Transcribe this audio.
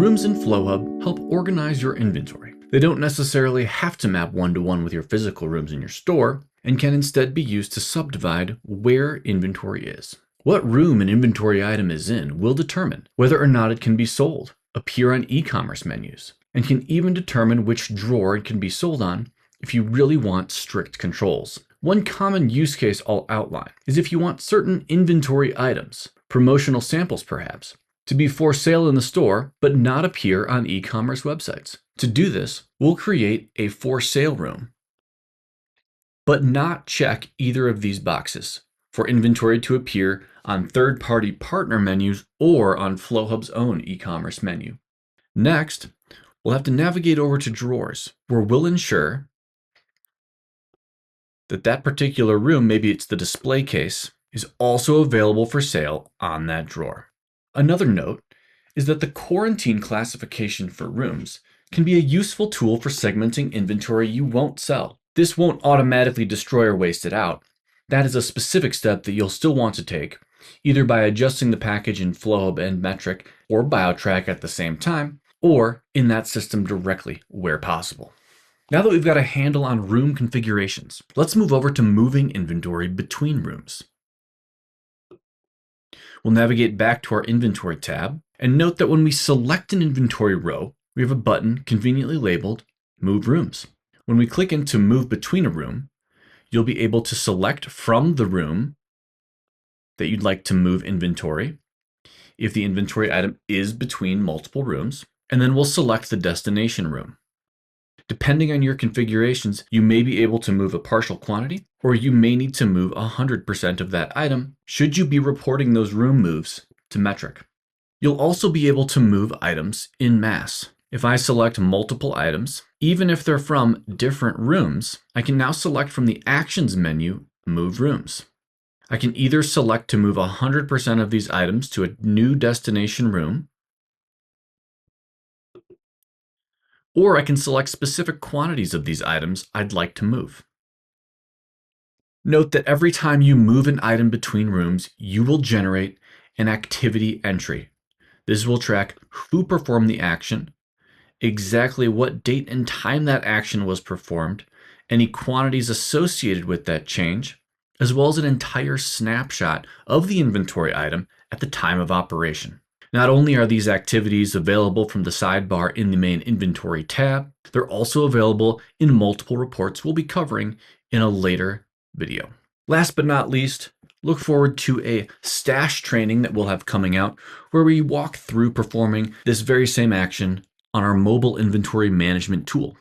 Rooms in Flowhub help organize your inventory. They don't necessarily have to map one-to-one with your physical rooms in your store, and can instead be used to subdivide where inventory is. What room an inventory item is in will determine whether or not it can be sold, appear on e-commerce menus, and can even determine which drawer it can be sold on if you really want strict controls. One common use case I'll outline is if you want certain inventory items, promotional samples perhaps, to be for sale in the store but not appear on e-commerce websites. To do this, we'll create a for sale room, but not check either of these boxes for inventory to appear on third-party partner menus or on Flowhub's own e-commerce menu. Next, we'll have to navigate over to drawers, where we'll ensure that that particular room, maybe it's the display case, is also available for sale on that drawer. Another note is that the quarantine classification for rooms can be a useful tool for segmenting inventory you won't sell. This won't automatically destroy or waste it out. That is a specific step that you'll still want to take, either by adjusting the package in Flowhub and Metric or BioTrack at the same time, or in that system directly where possible. Now that we've got a handle on room configurations, let's move over to moving inventory between rooms. We'll navigate back to our Inventory tab, and note that when we select an inventory row, we have a button conveniently labeled Move Rooms. When we click into Move Between a Room, you'll be able to select from the room that you'd like to move inventory, if the inventory item is between multiple rooms, and then we'll select the destination room. Depending on your configurations, you may be able to move a partial quantity, or you may need to move 100% of that item should you be reporting those room moves to Metric. You'll also be able to move items in mass. If I select multiple items, even if they're from different rooms, I can now select from the Actions menu, Move Rooms. I can either select to move 100% of these items to a new destination room, or I can select specific quantities of these items I'd like to move. Note that every time you move an item between rooms, you will generate an activity entry. This will track who performed the action, exactly what date and time that action was performed, any quantities associated with that change, as well as an entire snapshot of the inventory item at the time of operation. Not only are these activities available from the sidebar in the main Inventory tab, they're also available in multiple reports we'll be covering in a later video. Last but not least, look forward to a stash training that we'll have coming out where we walk through performing this very same action on our mobile inventory management tool.